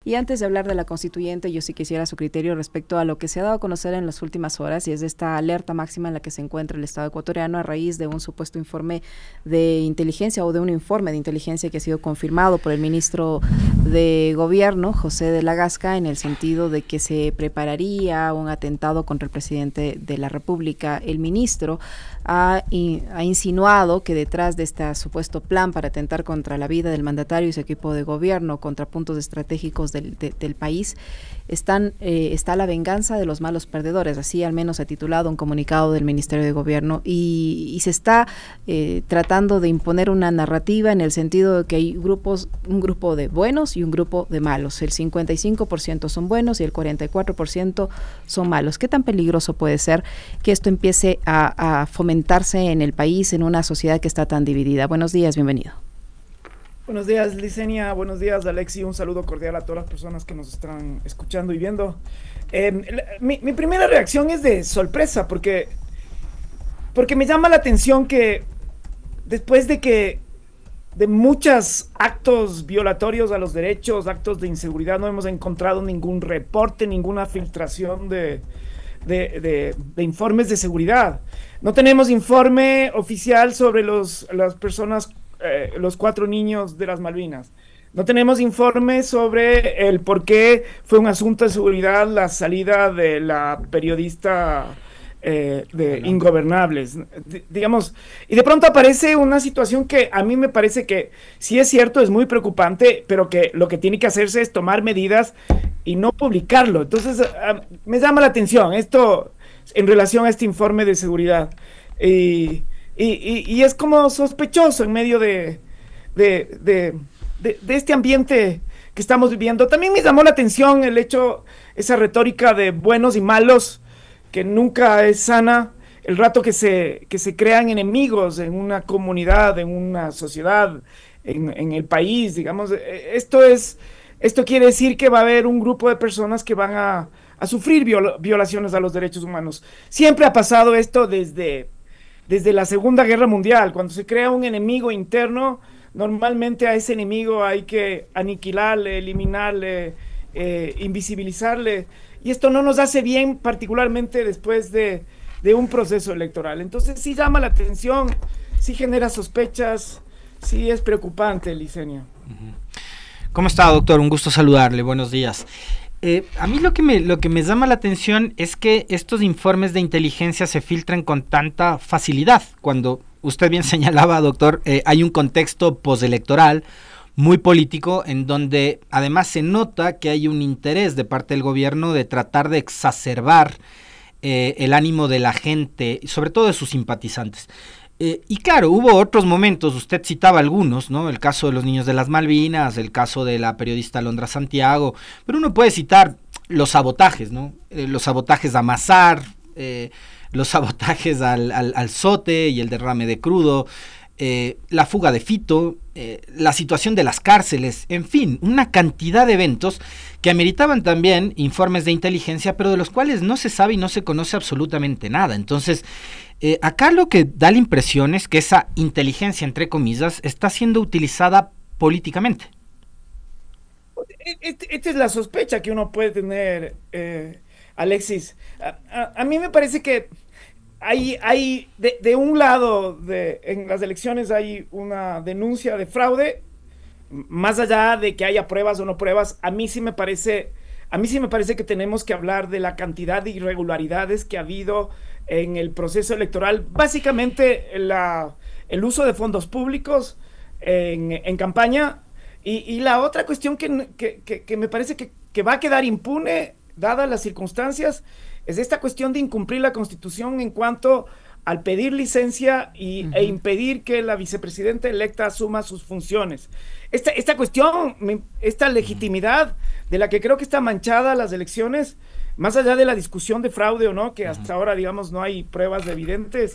Y antes de hablar de la constituyente, yo sí quisiera su criterio respecto a lo que se ha dado a conocer en las últimas horas, y es de esta alerta máxima en la que se encuentra el Estado ecuatoriano a raíz de un supuesto informe de inteligencia o de un informe de inteligencia que ha sido confirmado por el ministro de Gobierno, José de la Gasca, en el sentido de que se prepararía un atentado contra el presidente de la República. El ministro ha insinuado que detrás de este supuesto plan para atentar contra la vida del mandatario y su equipo de gobierno, contra puntos estratégicos del país, está la venganza de los malos perdedores, así al menos ha titulado un comunicado del Ministerio de Gobierno, y se está tratando de imponer una narrativa en el sentido de que hay un grupo de buenos y un grupo de malos. El 55% son buenos y el 44% son malos. ¿Qué tan peligroso puede ser que esto empiece a fomentarse en el país, en una sociedad que está tan dividida? Buenos días, bienvenido. Buenos días, Licenia. Buenos días, Alexi. Un saludo cordial a todas las personas que nos están escuchando y viendo. Mi primera reacción es de sorpresa, porque me llama la atención que después de muchos actos violatorios a los derechos, actos de inseguridad, no hemos encontrado ningún reporte, ninguna filtración de informes de seguridad. No tenemos informe oficial sobre las personas, los 4 niños de las Malvinas. No tenemos informe sobre el por qué fue un asunto de seguridad la salida de la periodista de Ingobernables, digamos, y de pronto aparece una situación que a mí me parece que sí es cierto, es muy preocupante, pero que lo que tiene que hacerse es tomar medidas y no publicarlo. Entonces, me llama la atención esto en relación a este informe de seguridad. Y es como sospechoso en medio de este ambiente que estamos viviendo. También me llamó la atención el hecho, esa retórica de buenos y malos, que nunca es sana, el rato que se crean enemigos en una comunidad, en una sociedad, en el país, digamos. Esto quiere decir que va a haber un grupo de personas que van a sufrir violaciones a los derechos humanos. Siempre ha pasado esto desde la Segunda Guerra Mundial. Cuando se crea un enemigo interno, normalmente a ese enemigo hay que aniquilarle, eliminarle, invisibilizarle, y esto no nos hace bien, particularmente después de un proceso electoral. Entonces sí llama la atención, sí genera sospechas, sí es preocupante, Licenia. ¿Cómo está, doctor? Un gusto saludarle, buenos días. A mí lo que me llama la atención es que estos informes de inteligencia se filtran con tanta facilidad, cuando usted bien señalaba, doctor, hay un contexto postelectoral muy político, en donde además se nota que hay un interés de parte del gobierno de tratar de exacerbar el ánimo de la gente, sobre todo de sus simpatizantes. Y claro, hubo otros momentos, usted citaba algunos, ¿no? El caso de los niños de las Malvinas, el caso de la periodista Alondra Santiago, pero uno puede citar los sabotajes, ¿no? Los sabotajes a Mazar, los sabotajes al Sote y el derrame de crudo, la fuga de Fito, la situación de las cárceles, en fin, una cantidad de eventos que ameritaban también informes de inteligencia, pero de los cuales no se sabe y no se conoce absolutamente nada. Entonces, acá lo que da la impresión es que esa inteligencia, entre comillas, está siendo utilizada políticamente. Esta es la sospecha que uno puede tener, Alexis. A mí me parece que hay de un lado, en las elecciones hay una denuncia de fraude, más allá de que haya pruebas o no pruebas. A mí sí me parece que tenemos que hablar de la cantidad de irregularidades que ha habido en el proceso electoral. Básicamente el uso de fondos públicos en campaña, y la otra cuestión que me parece que va a quedar impune, dadas las circunstancias, es esta cuestión de incumplir la Constitución en cuanto al pedir licencia e impedir que la vicepresidenta electa asuma sus funciones. Esta cuestión, esta legitimidad de la que creo que está manchada las elecciones, más allá de la discusión de fraude o no, que hasta ahora, digamos, no hay pruebas evidentes,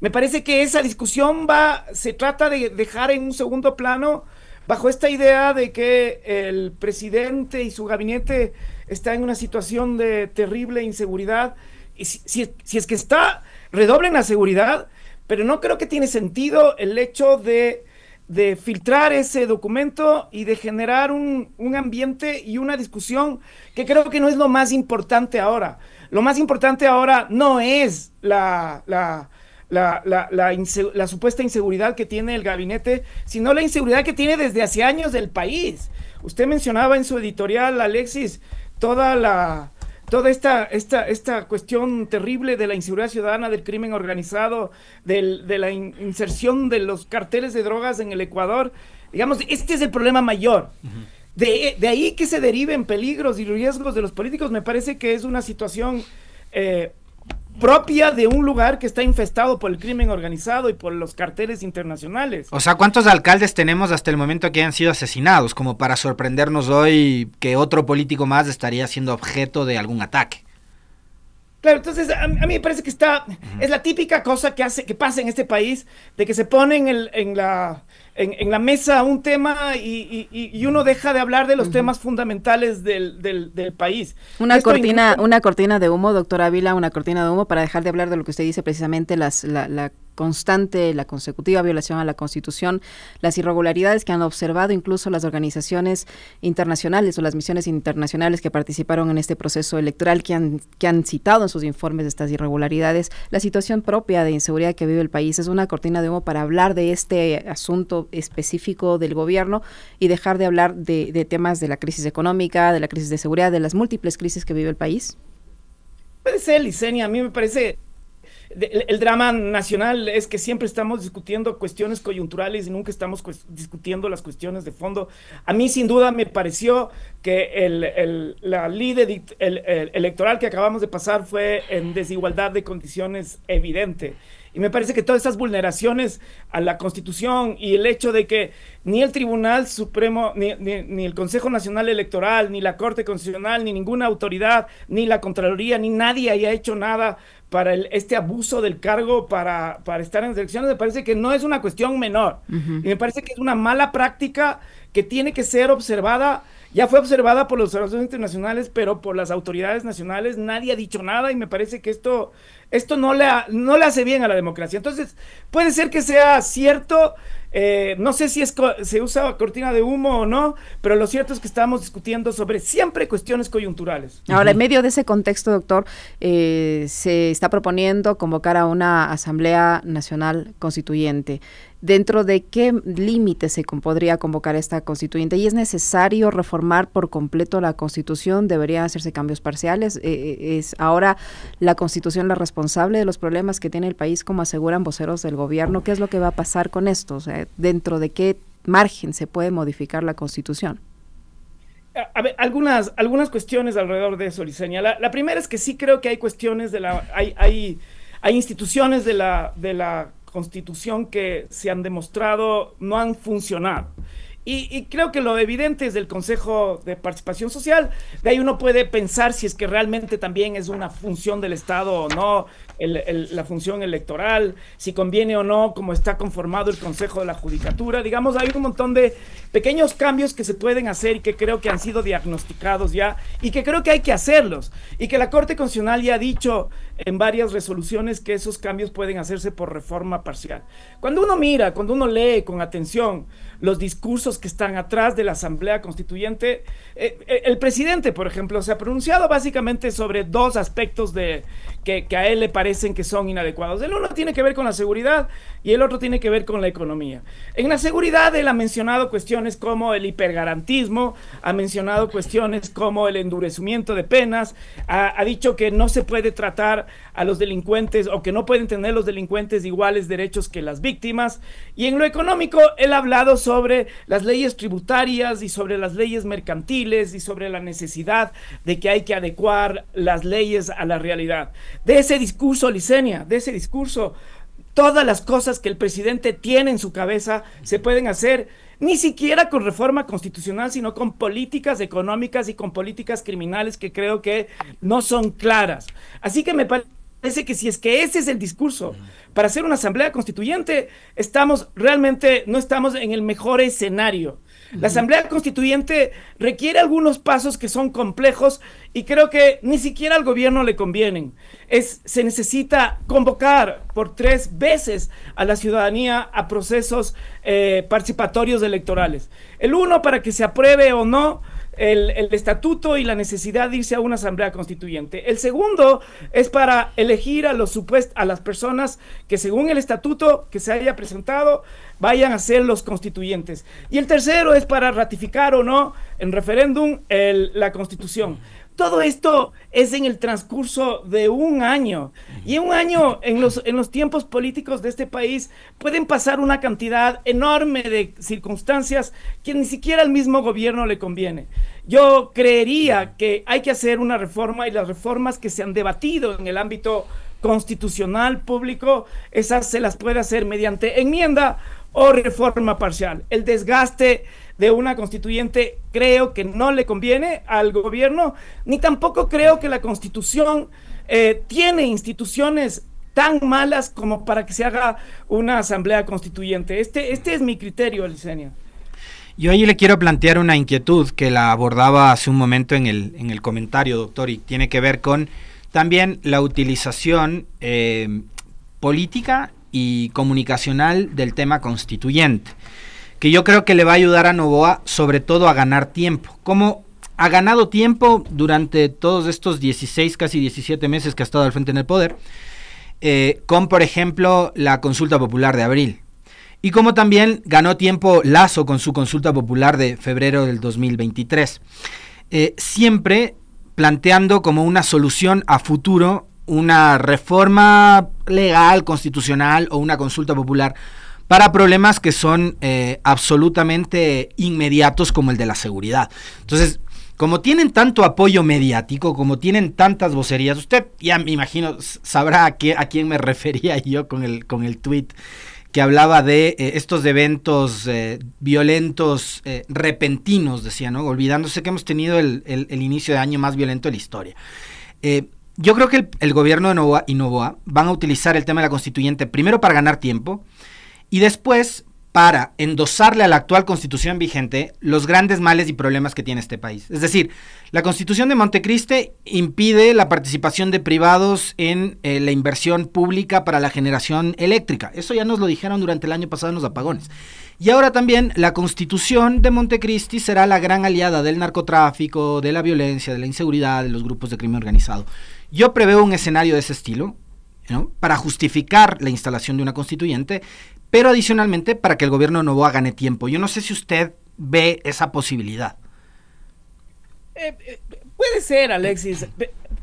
me parece que esa discusión se trata de dejar en un segundo plano, bajo esta idea de que el presidente y su gabinete está en una situación de terrible inseguridad, y si es que está, redoblen la seguridad, pero no creo que tiene sentido el hecho de de filtrar ese documento y de generar un ambiente y una discusión que creo que no es lo más importante ahora. Lo más importante ahora no es la supuesta inseguridad que tiene el gabinete, sino la inseguridad que tiene desde hace años del país. Usted mencionaba en su editorial, Alexis, toda esta cuestión terrible de la inseguridad ciudadana, del crimen organizado, de la inserción de los carteles de drogas en el Ecuador. Digamos, este es el problema mayor. De ahí que se deriven peligros y riesgos de los políticos, me parece que es una situación propia de un lugar que está infestado por el crimen organizado y por los carteles internacionales. O sea, ¿cuántos alcaldes tenemos hasta el momento que hayan sido asesinados? Como para sorprendernos hoy que otro político más estaría siendo objeto de algún ataque. Claro, entonces a mí me parece que es la típica cosa que pasa en este país, de que se pone en la mesa un tema y uno deja de hablar de los temas fundamentales del país. Una cortina de humo, doctor Ávila, una cortina de humo para dejar de hablar de lo que usted dice, precisamente la constante, la consecutiva violación a la Constitución, las irregularidades que han observado incluso las organizaciones internacionales o las misiones internacionales que participaron en este proceso electoral, que han citado en sus informes estas irregularidades. La situación propia de inseguridad que vive el país es una cortina de humo para hablar de este asunto específico del gobierno y dejar de hablar de temas de la crisis económica, de la crisis de seguridad, de las múltiples crisis que vive el país. Puede ser, Licenia, a mí me parece... El drama nacional es que siempre estamos discutiendo cuestiones coyunturales y nunca estamos discutiendo las cuestiones de fondo. A mí sin duda me pareció que la ley electoral que acabamos de pasar fue en desigualdad de condiciones evidente. Y me parece que todas esas vulneraciones a la Constitución y el hecho de que ni el Tribunal Supremo, ni el Consejo Nacional Electoral, ni la Corte Constitucional, ni ninguna autoridad, ni la Contraloría, ni nadie haya hecho nada para este abuso del cargo para estar en las elecciones, me parece que no es una cuestión menor. Y me parece que es una mala práctica que tiene que ser observada. Ya fue observada por los observadores internacionales, pero por las autoridades nacionales nadie ha dicho nada, y me parece que esto no le hace bien a la democracia. Entonces, puede ser que sea cierto, no sé si se usa cortina de humo o no, pero lo cierto es que estamos discutiendo sobre siempre cuestiones coyunturales. Ahora, en medio de ese contexto, doctor, se está proponiendo convocar a una Asamblea Nacional Constituyente. ¿Dentro de qué límites se podría convocar esta constituyente? ¿Y es necesario reformar por completo la Constitución? ¿Deberían hacerse cambios parciales? ¿Es ahora la Constitución la responsable de los problemas que tiene el país, como aseguran voceros del gobierno? ¿Qué es lo que va a pasar con esto? O sea, ¿dentro de qué margen se puede modificar la Constitución? A ver, algunas cuestiones alrededor de eso, Licenia. La primera es que sí creo que hay cuestiones hay instituciones de la Constitución que se han demostrado no han funcionado. Y creo que lo evidente es del Consejo de Participación Social. De ahí uno puede pensar si es que realmente también es una función del Estado o no, la función electoral, si conviene o no, cómo está conformado el Consejo de la Judicatura. Digamos, hay un montón de pequeños cambios que se pueden hacer y que creo que han sido diagnosticados ya y que creo que hay que hacerlos. Y que la Corte Constitucional ya ha dicho en varias resoluciones que esos cambios pueden hacerse por reforma parcial. Cuando uno lee con atención los discursos que están atrás de la Asamblea Constituyente, el presidente, por ejemplo, se ha pronunciado básicamente sobre dos aspectos que a él le parecen que son inadecuados. El uno tiene que ver con la seguridad y el otro tiene que ver con la economía. En la seguridad él ha mencionado cuestiones como el hipergarantismo, ha mencionado cuestiones como el endurecimiento de penas, ha dicho que no se puede tratar a los delincuentes o que no pueden tener los delincuentes iguales derechos que las víctimas. Y en lo económico él ha hablado sobre las leyes tributarias y sobre las leyes mercantiles y sobre la necesidad de que hay que adecuar las leyes a la realidad. De ese discurso, Licenia, de ese discurso, todas las cosas que el presidente tiene en su cabeza se pueden hacer, ni siquiera con reforma constitucional, sino con políticas económicas y con políticas criminales que creo que no son claras. Así que me parece que si es que ese es el discurso para hacer una asamblea constituyente, no estamos en el mejor escenario. La Asamblea Constituyente requiere algunos pasos que son complejos y creo que ni siquiera al gobierno le convienen. Se necesita convocar por 3 veces a la ciudadanía a procesos participatorios electorales. El uno para que se apruebe o no el estatuto y la necesidad de irse a una asamblea constituyente. El segundo es para elegir a las personas que según el estatuto que se haya presentado vayan a ser los constituyentes. Y el tercero es para ratificar o no en referéndum la Constitución. Todo esto es en el transcurso de un año. Y en un año, en los tiempos políticos de este país, pueden pasar una cantidad enorme de circunstancias que ni siquiera al mismo gobierno le conviene. Yo creería que hay que hacer una reforma, y las reformas que se han debatido en el ámbito constitucional público, esas se las puede hacer mediante enmienda o reforma parcial. El desgaste de una constituyente creo que no le conviene al gobierno, ni tampoco creo que la Constitución tiene instituciones tan malas como para que se haga una asamblea constituyente. Este es mi criterio, Licenia. Yo ahí le quiero plantear una inquietud que la abordaba hace un momento en el comentario, doctor, y tiene que ver con también la utilización política y comunicacional del tema constituyente, que yo creo que le va a ayudar a Noboa sobre todo a ganar tiempo. Como ha ganado tiempo durante todos estos 16, casi 17 meses que ha estado al frente en el poder, con por ejemplo la consulta popular de abril, y como también ganó tiempo Lasso con su consulta popular de febrero del 2023, siempre planteando como una solución a futuro una reforma legal, constitucional o una consulta popular para problemas que son absolutamente inmediatos como el de la seguridad. Entonces, como tienen tanto apoyo mediático, como tienen tantas vocerías, usted ya me imagino sabrá a quién me refería yo con el tuit que hablaba de estos eventos violentos repentinos, decía, ¿no? Olvidándose que hemos tenido el inicio de año más violento de la historia. Yo creo que el gobierno de Noboa van a utilizar el tema de la constituyente primero para ganar tiempo y después para endosarle a la actual constitución vigente los grandes males y problemas que tiene este país. Es decir, la constitución de Montecristi impide la participación de privados en la inversión pública para la generación eléctrica. Eso ya nos lo dijeron durante el año pasado en los apagones. Y ahora también la constitución de Montecristi será la gran aliada del narcotráfico, de la violencia, de la inseguridad, de los grupos de crimen organizado. Yo preveo un escenario de ese estilo, ¿no?, para justificar la instalación de una constituyente, pero adicionalmente para que el gobierno de Noboa gane tiempo. Yo no sé si usted ve esa posibilidad. Puede ser, Alexis,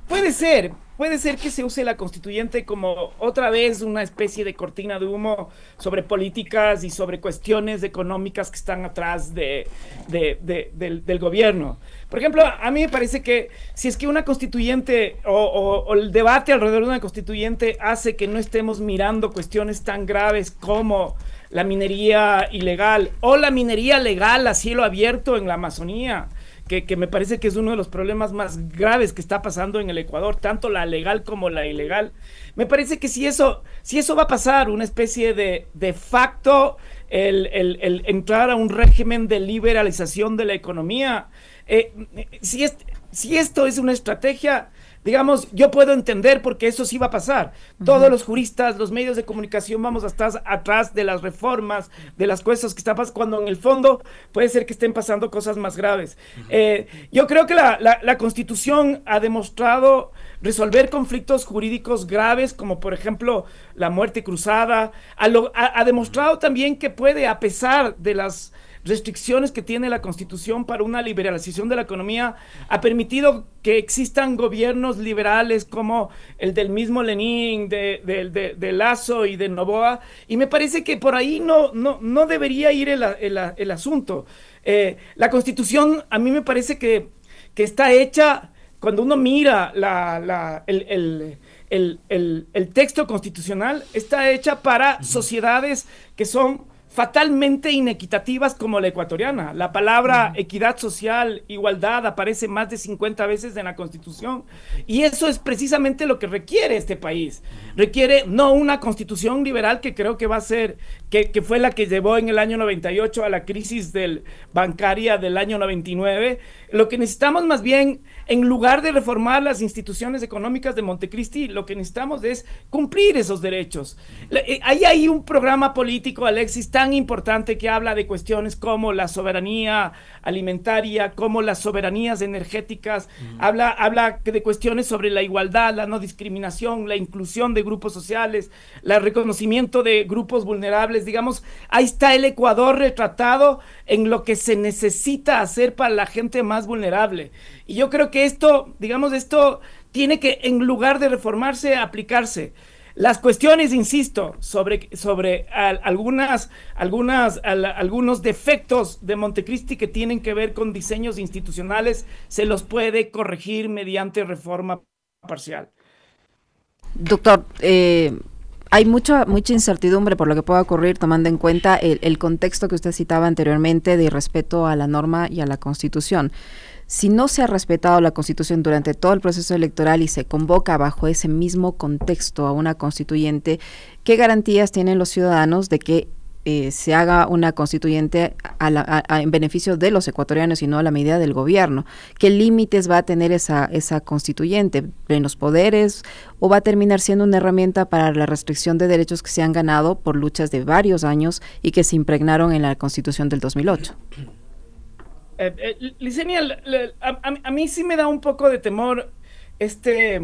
puede ser que se use la constituyente como otra vez una especie de cortina de humo sobre políticas y sobre cuestiones económicas que están atrás del gobierno. Por ejemplo, a mí me parece que si es que una constituyente o el debate alrededor de una constituyente hace que no estemos mirando cuestiones tan graves como la minería ilegal o la minería legal a cielo abierto en la Amazonía, que me parece que es uno de los problemas más graves que está pasando en el Ecuador, tanto la legal como la ilegal. Me parece que si eso va a pasar, una especie de facto, el entrar a un régimen de liberalización de la economía, si esto es una estrategia, digamos, yo puedo entender porque eso sí va a pasar. Todos los juristas, los medios de comunicación vamos a estar atrás de las reformas, de las cosas que están pasando, cuando en el fondo puede ser que estén pasando cosas más graves. Yo creo que la Constitución ha demostrado resolver conflictos jurídicos graves, como por ejemplo la muerte cruzada. Ha demostrado también que puede, a pesar de las restricciones que tiene la Constitución para una liberalización de la economía, ha permitido que existan gobiernos liberales como el del mismo Lenin, de Lasso y de Noboa, y me parece que por ahí no debería ir el asunto. La Constitución a mí me parece que está hecha, cuando uno mira el texto constitucional, está hecha para sociedades que son fatalmente inequitativas como la ecuatoriana. La palabra equidad social, igualdad, aparece más de 50 veces en la Constitución, y eso es precisamente lo que requiere este país. Requiere no una constitución liberal, que creo que va a ser, que fue la que llevó en el año 98 a la crisis bancaria del año 99. Lo que necesitamos más bien, en lugar de reformar las instituciones económicas de Montecristi, lo que necesitamos es cumplir esos derechos. Ahí hay un programa político, Alexis, tan importante, que habla de cuestiones como la soberanía alimentaria, como las soberanías energéticas, habla de cuestiones sobre la igualdad, la no discriminación, la inclusión de grupos sociales, el reconocimiento de grupos vulnerables. Digamos, ahí está el Ecuador retratado en lo que se necesita hacer para la gente más vulnerable. Y yo creo que esto, digamos, esto tiene que, en lugar de reformarse, aplicarse. Las cuestiones, insisto, sobre algunos defectos de Montecristi que tienen que ver con diseños institucionales, se los puede corregir mediante reforma parcial. Doctor, hay mucha incertidumbre por lo que pueda ocurrir, tomando en cuenta el contexto que usted citaba anteriormente de irrespeto a la norma y a la Constitución. Si no se ha respetado la Constitución durante todo el proceso electoral y se convoca bajo ese mismo contexto a una constituyente, ¿qué garantías tienen los ciudadanos de que se haga una constituyente en beneficio de los ecuatorianos y no a la medida del gobierno? ¿Qué límites va a tener esa constituyente? ¿Plenos poderes? ¿O va a terminar siendo una herramienta para la restricción de derechos que se han ganado por luchas de varios años y que se impregnaron en la Constitución del 2008? Licenia, a mí sí me da un poco de temor este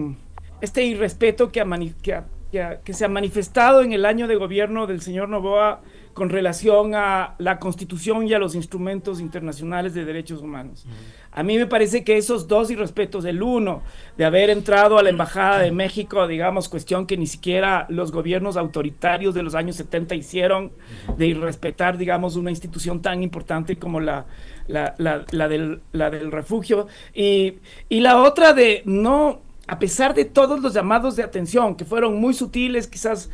irrespeto que se ha manifestado en el año de gobierno del señor Noboa con relación a la Constitución y a los instrumentos internacionales de derechos humanos. A mí me parece que esos dos irrespetos, el uno, de haber entrado a la Embajada de México, digamos, cuestión que ni siquiera los gobiernos autoritarios de los años 70 hicieron, de irrespetar, digamos, una institución tan importante como la del refugio, y la otra de no, a pesar de todos los llamados de atención, que fueron muy sutiles, quizás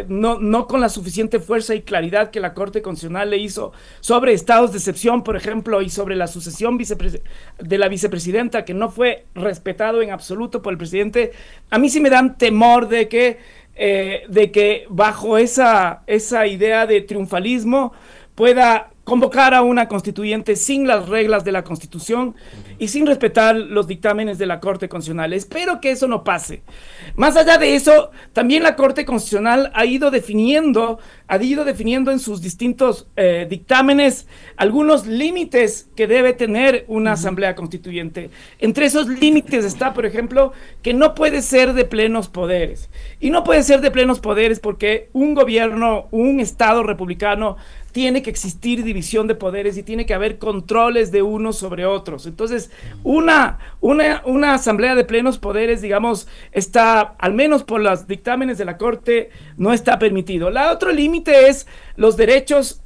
no con la suficiente fuerza y claridad que la Corte Constitucional le hizo sobre estados de excepción, por ejemplo, y sobre la sucesión de la vicepresidenta, que no fue respetado en absoluto por el presidente, a mí sí me dan temor de que bajo esa idea de triunfalismo pueda convocar a una constituyente sin las reglas de la Constitución y sin respetar los dictámenes de la Corte Constitucional. Espero que eso no pase. Más allá de eso, también la Corte Constitucional ha ido definiendo en sus distintos dictámenes algunos límites que debe tener una asamblea constituyente. Entre esos límites está, por ejemplo, que no puede ser de plenos poderes. Y no puede ser de plenos poderes porque un gobierno, un Estado republicano, tiene que existir división de poderes y tiene que haber controles de unos sobre otros. Entonces, una asamblea de plenos poderes, digamos, está, al menos por los dictámenes de la Corte, no está permitido. La otro límite es los derechos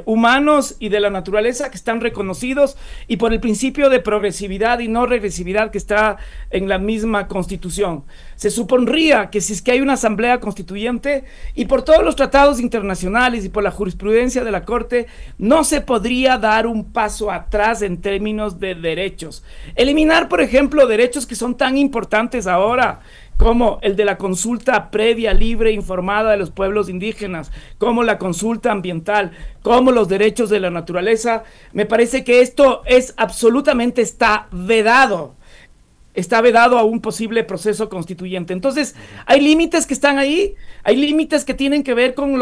humanos y de la naturaleza, que están reconocidos, y por el principio de progresividad y no regresividad que está en la misma Constitución. Se supondría que si es que hay una asamblea constituyente, y por todos los tratados internacionales y por la jurisprudencia de la Corte, no se podría dar un paso atrás en términos de derechos. Eliminar, por ejemplo, derechos que son tan importantes ahora, como el de la consulta previa, libre e informada de los pueblos indígenas, como la consulta ambiental, como los derechos de la naturaleza. Me parece que esto está vedado a un posible proceso constituyente. Entonces, hay límites que están ahí, hay límites que tienen que ver con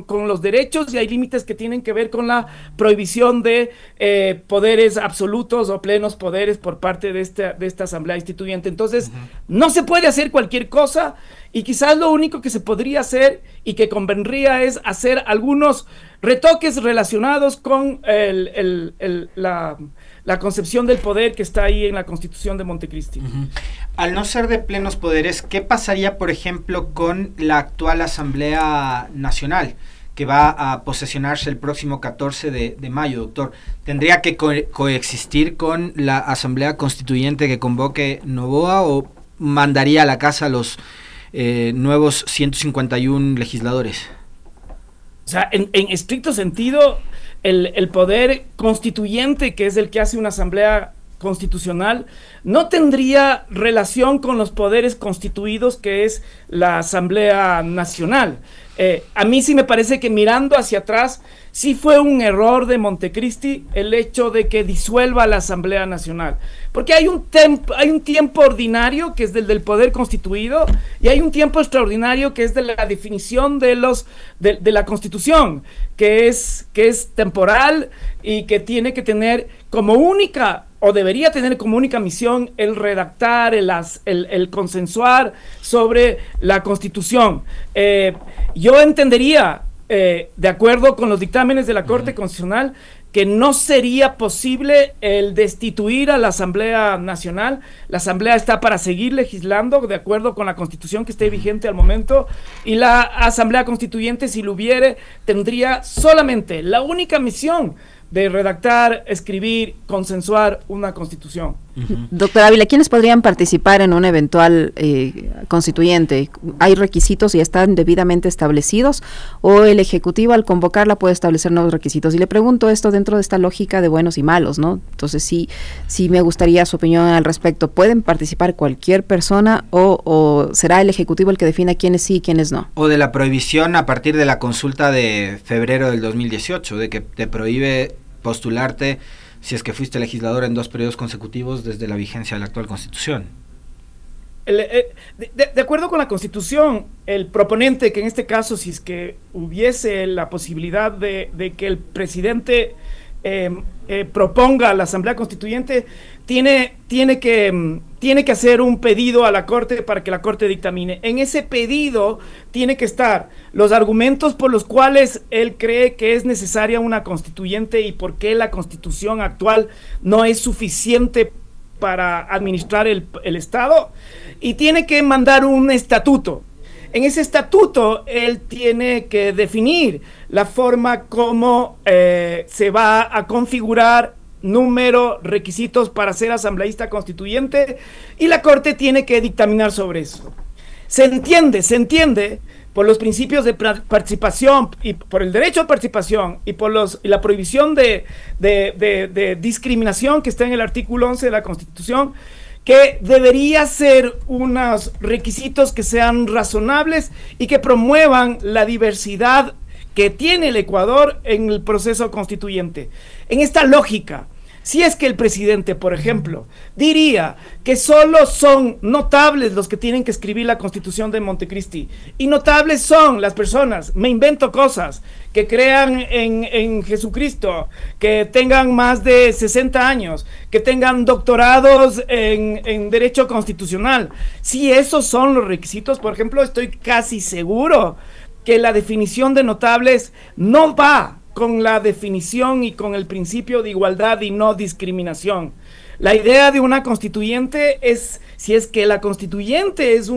con los derechos, y hay límites que tienen que ver con la prohibición de poderes absolutos o plenos poderes por parte de esta asamblea instituyente. Entonces, no se puede hacer cualquier cosa, y quizás lo único que se podría hacer y que convendría es hacer algunos retoques relacionados con la concepción del poder que está ahí en la Constitución de Montecristi. Al no ser de plenos poderes, ¿qué pasaría, por ejemplo, con la actual Asamblea Nacional, que va a posesionarse el próximo 14 de mayo, doctor? ¿Tendría que coexistir con la Asamblea Constituyente que convoque Noboa, o mandaría a la casa a los nuevos 151 legisladores? sea, en estricto sentido, el poder constituyente, que es el que hace una asamblea constitucional, no tendría relación con los poderes constituidos, que es la Asamblea Nacional. A mí sí me parece que, mirando hacia atrás, sí fue un error de Montecristi el hecho de que disuelva la Asamblea Nacional, porque hay un tiempo ordinario, que es del poder constituido, y hay un tiempo extraordinario, que es de la definición de la Constitución, que es temporal y que tiene que tener como única, o debería tener como única misión, el redactar, el consensuar sobre la Constitución. Yo entendería, de acuerdo con los dictámenes de la Corte Constitucional, que no sería posible el destituir a la Asamblea Nacional. La Asamblea está para seguir legislando de acuerdo con la Constitución que esté vigente al momento, y la Asamblea Constituyente, si lo hubiere, tendría solamente la única misión de redactar, escribir, consensuar una Constitución. Doctor Ávila, ¿quiénes podrían participar en un eventual constituyente? ¿Hay requisitos y están debidamente establecidos, o el Ejecutivo al convocarla puede establecer nuevos requisitos? Y le pregunto esto dentro de esta lógica de buenos y malos, ¿no? Entonces sí me gustaría su opinión al respecto. ¿Pueden participar cualquier persona, o será el Ejecutivo el que defina quiénes sí y quiénes no? O de la prohibición a partir de la consulta de febrero del 2018, de que te prohíbe postularte si es que fuiste legislador en 2 periodos consecutivos desde la vigencia de la actual Constitución. De acuerdo con la Constitución, el proponente, que en este caso, si es que hubiese la posibilidad de que el presidente proponga a la Asamblea Constituyente, tiene que hacer un pedido a la Corte para que la Corte dictamine. En ese pedido tiene que estar los argumentos por los cuales él cree que es necesaria una constituyente y por qué la Constitución actual no es suficiente para administrar el Estado, y tiene que mandar un estatuto. En ese estatuto él tiene que definir la forma como se va a configurar, número, requisitos para ser asambleísta constituyente, y la Corte tiene que dictaminar sobre eso. Se entiende por los principios de participación y por el derecho a participación y por la prohibición de discriminación que está en el artículo 11 de la Constitución, que debería ser unos requisitos que sean razonables y que promuevan la diversidad que tiene el Ecuador en el proceso constituyente. En esta lógica, si es que el presidente, por ejemplo, diría que solo son notables los que tienen que escribir la Constitución de Montecristi, y notables son las personas, me invento cosas, que crean en Jesucristo, que tengan más de 60 años, que tengan doctorados en Derecho Constitucional, si esos son los requisitos, por ejemplo, estoy casi seguro que la definición de notables no va con la definición y con el principio de igualdad y no discriminación. La idea de una constituyente es, si es que la constituyente es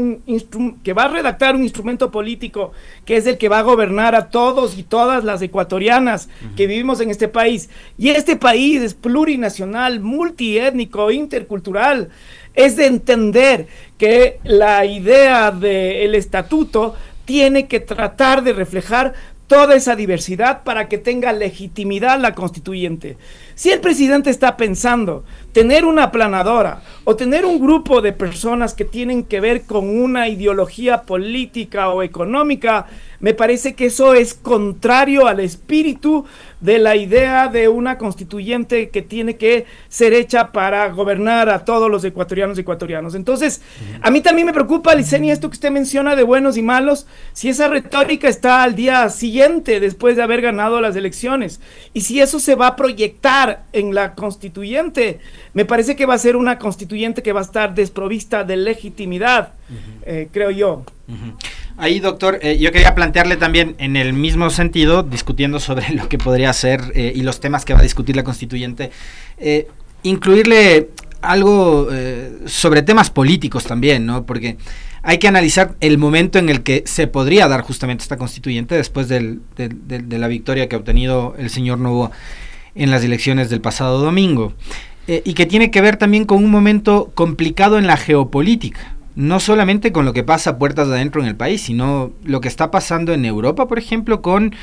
que va a redactar un instrumento político que es el que va a gobernar a todos y todas las ecuatorianas que vivimos en este país, y este país es plurinacional, multiétnico, intercultural, es de entender que la idea del estatuto tiene que tratar de reflejar toda esa diversidad para que tenga legitimidad la constituyente. Si el presidente está pensando tener una aplanadora o tener un grupo de personas que tienen que ver con una ideología política o económica, me parece que eso es contrario al espíritu de la idea de una constituyente que tiene que ser hecha para gobernar a todos los ecuatorianos y ecuatorianos. Entonces, a mí también me preocupa, Licenia, esto que usted menciona de buenos y malos, si esa retórica está al día siguiente después de haber ganado las elecciones, y si eso se va a proyectar en la constituyente, me parece que va a ser una constituyente que va a estar desprovista de legitimidad, creo yo. Ahí, doctor, yo quería plantearle también en el mismo sentido, discutiendo sobre lo que podría ser y los temas que va a discutir la constituyente, incluirle algo sobre temas políticos también, ¿no? Porque hay que analizar el momento en el que se podría dar justamente esta constituyente después de la victoria que ha obtenido el señor Noboa en las elecciones del pasado domingo, y que tiene que ver también con un momento complicado en la geopolítica. No solamente con lo que pasa a puertas de adentro en el país, sino lo que está pasando en Europa, por ejemplo, con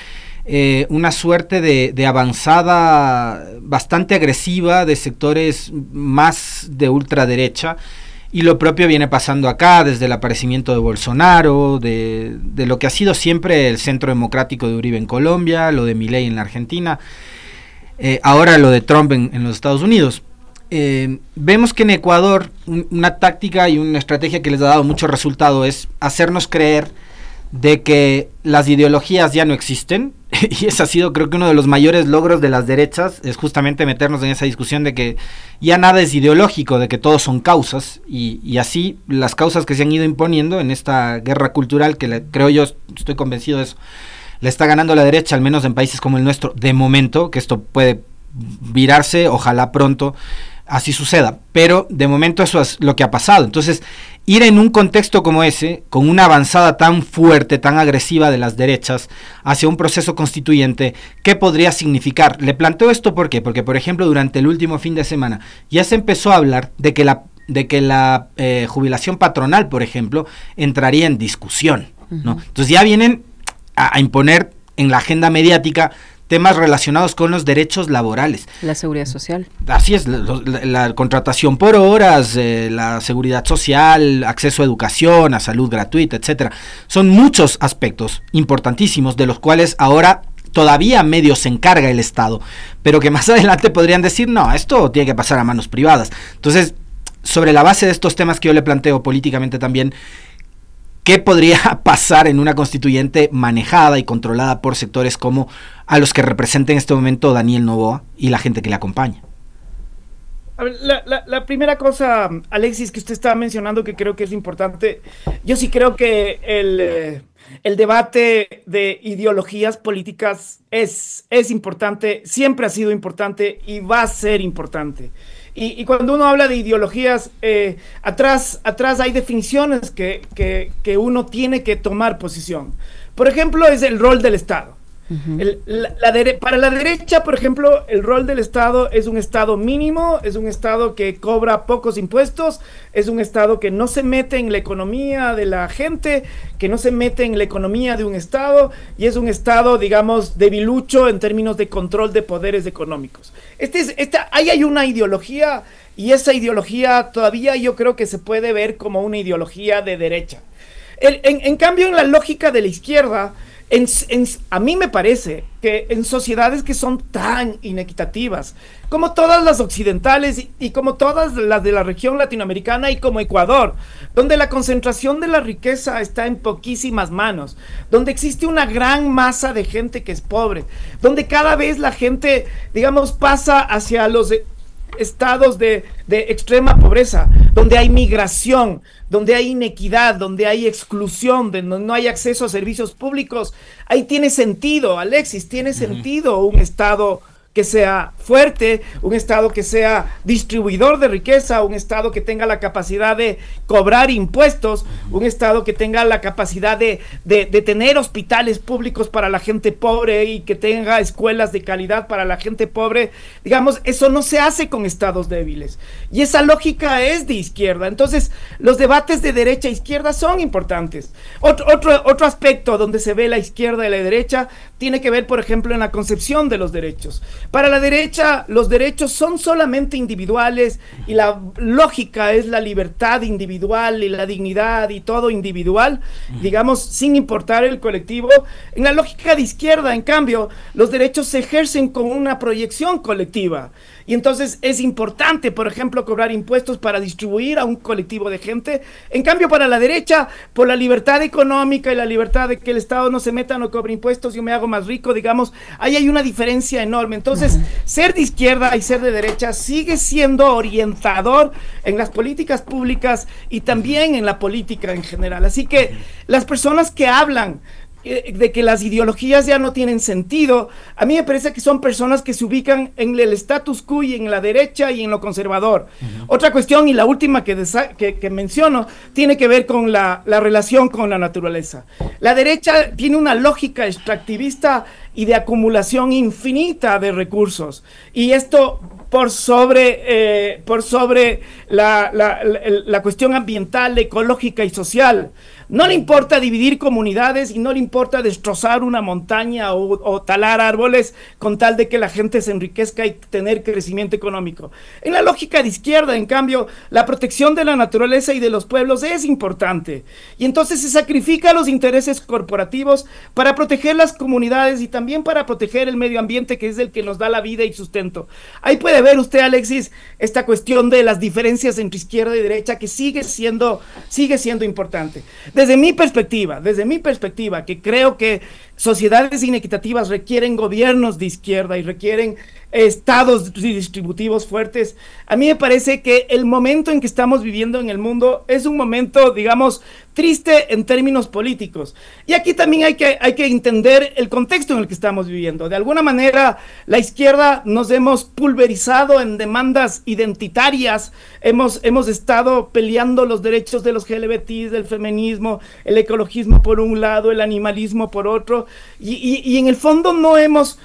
una suerte de avanzada bastante agresiva de sectores más de ultraderecha, y lo propio viene pasando acá desde el aparecimiento de Bolsonaro, de lo que ha sido siempre el centro democrático de Uribe en Colombia, lo de Milei en la Argentina, ahora lo de Trump en los Estados Unidos. Vemos que en Ecuador una táctica y una estrategia que les ha dado mucho resultado es hacernos creer de que las ideologías ya no existen, y ese ha sido, creo que uno de los mayores logros de las derechas, es justamente meternos en esa discusión de que ya nada es ideológico, de que todos son causas, y así las causas que se han ido imponiendo en esta guerra cultural, que creo yo, estoy convencido de eso, le está ganando la derecha, al menos en países como el nuestro, de momento, que esto puede virarse, ojalá pronto así suceda, pero de momento eso es lo que ha pasado. Entonces, ir en un contexto como ese, con una avanzada tan fuerte, tan agresiva de las derechas hacia un proceso constituyente, ¿qué podría significar? Le planteo esto ¿por qué? Porque, por ejemplo, durante el último fin de semana ya se empezó a hablar de que la jubilación patronal, por ejemplo, entraría en discusión, ¿no? Entonces ya vienen a imponer en la agenda mediática temas relacionados con los derechos laborales. La seguridad social. Así es, la contratación por horas, la seguridad social, acceso a educación, a salud gratuita, etcétera. Son muchos aspectos importantísimos de los cuales ahora todavía medio se encarga el Estado, pero que más adelante podrían decir, no, esto tiene que pasar a manos privadas. Entonces, sobre la base de estos temas que yo le planteo políticamente también, ¿qué podría pasar en una constituyente manejada y controlada por sectores como a los que representa en este momento Daniel Noboa y la gente que le acompaña? A ver, la primera cosa, Alexis, que usted estaba mencionando, que creo que es importante, yo sí creo que el debate de ideologías políticas es importante, siempre ha sido importante y va a ser importante. Y cuando uno habla de ideologías, atrás hay definiciones que uno tiene que tomar posición. Por ejemplo, es el rol del Estado. Para la derecha, por ejemplo, el rol del Estado es un Estado mínimo, es un Estado que cobra pocos impuestos, es un Estado que no se mete en la economía de la gente, que no se mete en la economía de un Estado, y es un Estado, digamos, debilucho en términos de control de poderes económicos. Ahí hay una ideología, y esa ideología todavía yo creo que se puede ver como una ideología de derecha. En cambio, en la lógica de la izquierda, a mí me parece que en sociedades que son tan inequitativas, como todas las occidentales y como todas las de la región latinoamericana y como Ecuador, donde la concentración de la riqueza está en poquísimas manos, donde existe una gran masa de gente que es pobre, donde cada vez la gente, digamos, pasa hacia los estados de extrema pobreza, donde hay migración, donde hay inequidad, donde hay exclusión, donde no hay acceso a servicios públicos. Ahí tiene sentido, Alexis, tiene sentido un Estado que sea fuerte, un Estado que sea distribuidor de riqueza, un Estado que tenga la capacidad de cobrar impuestos, un Estado que tenga la capacidad de tener hospitales públicos para la gente pobre y que tenga escuelas de calidad para la gente pobre. Digamos, eso no se hace con estados débiles. Y esa lógica es de izquierda. Entonces, los debates de derecha e izquierda son importantes. Otro aspecto donde se ve la izquierda y la derecha tiene que ver, por ejemplo, en la concepción de los derechos. Para la derecha, los derechos son solamente individuales y la lógica es la libertad individual y la dignidad y todo individual, digamos, sin importar el colectivo. En la lógica de izquierda, en cambio, los derechos se ejercen con una proyección colectiva. Y entonces es importante, por ejemplo, cobrar impuestos para distribuir a un colectivo de gente. En cambio, para la derecha, por la libertad económica y la libertad de que el Estado no se meta, no cobre impuestos, yo me hago más rico, digamos, ahí hay una diferencia enorme. Entonces, ser de izquierda y ser de derecha sigue siendo orientador en las políticas públicas y también en la política en general. Así que las personas que hablan de que las ideologías ya no tienen sentido, a mí me parece que son personas que se ubican en el status quo y en la derecha y en lo conservador. Otra cuestión, y la última que menciono, tiene que ver con la relación con la naturaleza. La derecha tiene una lógica extractivista y de acumulación infinita de recursos. Y esto por sobre la cuestión ambiental, ecológica y social. No le importa dividir comunidades y no le importa destrozar una montaña o talar árboles con tal de que la gente se enriquezca y tener crecimiento económico. En la lógica de izquierda, en cambio, la protección de la naturaleza y de los pueblos es importante. Y entonces se sacrifica los intereses corporativos para proteger las comunidades y también para proteger el medio ambiente, que es el que nos da la vida y sustento. Ahí puede ver usted, Alexis, esta cuestión de las diferencias entre izquierda y derecha que sigue siendo importante. Desde mi perspectiva, que creo que sociedades inequitativas requieren gobiernos de izquierda y requieren estados distributivos fuertes, a mí me parece que el momento en que estamos viviendo en el mundo es un momento, digamos, triste en términos políticos. Y aquí también hay que entender el contexto en el que estamos viviendo. De alguna manera, la izquierda nos hemos pulverizado en demandas identitarias, hemos estado peleando los derechos de los LGBTs, del feminismo, el ecologismo por un lado, el animalismo por otro, y en el fondo no hemos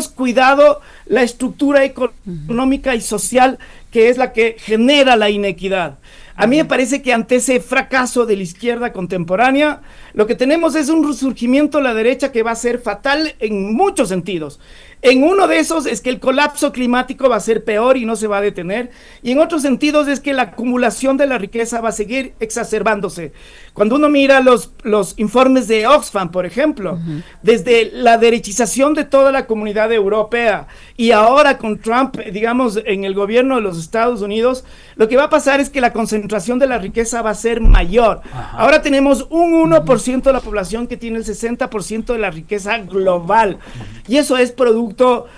cuidado la estructura económica y social que es la que genera la inequidad. A mí me parece que ante ese fracaso de la izquierda contemporánea, lo que tenemos es un resurgimiento de la derecha que va a ser fatal en muchos sentidos. En uno de esos es que el colapso climático va a ser peor y no se va a detener, y en otros sentidos es que la acumulación de la riqueza va a seguir exacerbándose. Cuando uno mira los informes de Oxfam, por ejemplo, desde la derechización de toda la comunidad europea y ahora con Trump, digamos, en el gobierno de los Estados Unidos, lo que va a pasar es que la concentración de la riqueza va a ser mayor. Ahora tenemos un 1% de la población que tiene el 60% de la riqueza global, y eso es producto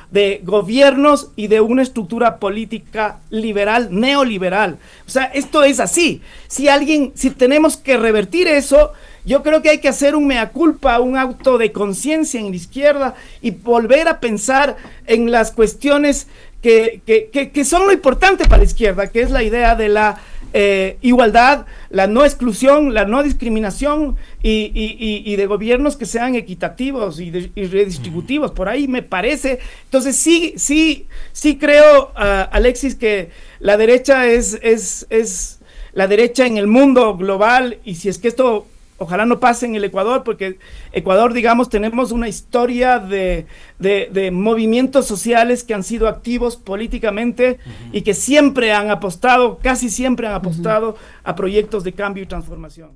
de gobiernos y de una estructura política liberal, neoliberal. O sea, esto es así. Si tenemos que revertir eso, yo creo que hay que hacer un mea culpa, un auto de conciencia en la izquierda y volver a pensar en las cuestiones que son lo importante para la izquierda, que es la idea de la igualdad, la no exclusión, la no discriminación y de gobiernos que sean equitativos y redistributivos. Por ahí me parece. Entonces sí creo, Alexis, que la derecha es la derecha en el mundo global, y si es que esto ojalá no pase en el Ecuador, porque Ecuador, digamos, tenemos una historia de movimientos sociales que han sido activos políticamente y que siempre han apostado, casi siempre han apostado a proyectos de cambio y transformación.